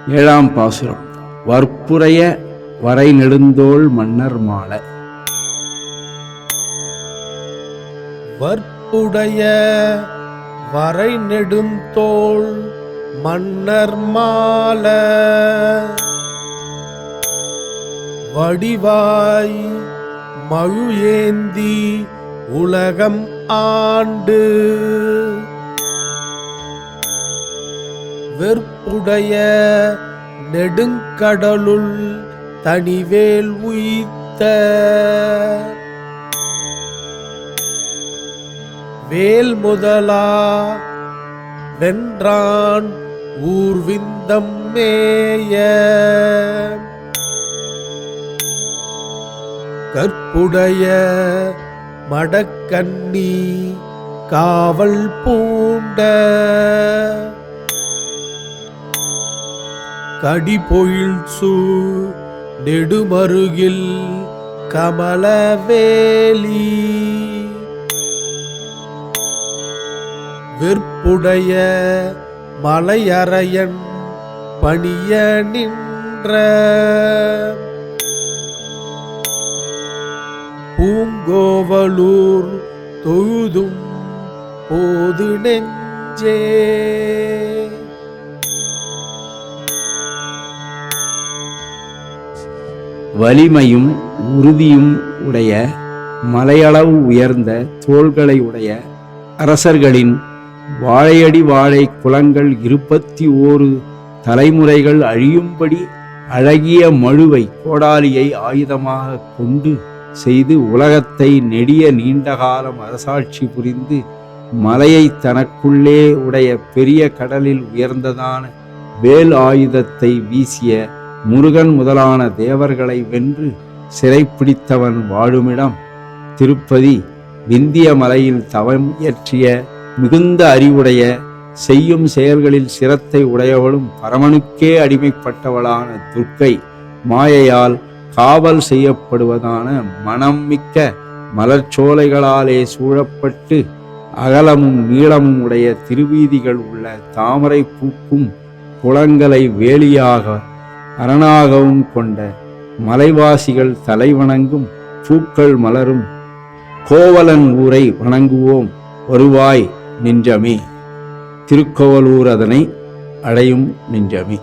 ஏழாம் பாசுரம். வற்புடைய வரை நெடுந்தோள் மன்னர் மாலை. வற்புடைய வரை நெடுந்தோள் மன்னர் மாலை வடிவாய் மழு ஏந்தி உலகம் ஆண்டு வெற்புடைய நெடுங்கடலுள் தனிவேல் உய்த்த வேல் முதலா வென்றான் ஊர்விந்தம் மேய கற்புடைய மடக்கண்ணி காவல் பூண்ட கடிபொழில் சூழ் நெடுமருகில் கமலவேலி வெற்புடைய மலையரையன் பணிய நின்ற பூங்கோவலூர் தொழுதும் போது நெஞ்சே. வலிமையும் உறுதியும் உடைய மலையளவு உயர்ந்த தோள்களை உடைய அரசர்களின் வாழையடி வாழை குலங்கள் 21 தலைமுறைகள் அழியும்படி அழகிய மழுவை கோடாலியை ஆயுதமாக கொண்டு செய்து உலகத்தை நெடிய நீண்டகாலம் அரசாட்சி புரிந்து மலையை தனக்குள்ளே உடைய பெரிய கடலில் உயர்ந்ததான வேல் ஆயுதத்தை வீசிய முருகன் முதலான தேவர்களை வென்று சிறைப்பிடித்தவன் வாழுமிடம் திருப்பதி. விந்திய மலையில் தவம் இயற்றிய மிகுந்த அறிவுடைய செய்யும் செயல்களில் சிரத்தை உடையவளும் பரமனுக்கே அடிமைப்பட்டவளான துர்க்கை மாயையால் காவல் செய்யப்படுவதான மனம் மிக்க மலர்ச்சோலைகளாலே சூழப்பட்டு அகலமும் நீளமும் உடைய திருவீதிகள் உள்ள தாமரை பூக்கும் குளங்களை வேலியாக அரணாகவும் கொண்ட மலைவாசிகள் தலைவணங்கும் பூக்கள் மலரும் கோவலன் ஊரை வணங்குவோம் வருவாய் நின்றமே. திருக்கோவலூர் அதனை அடையும் நின்றமே.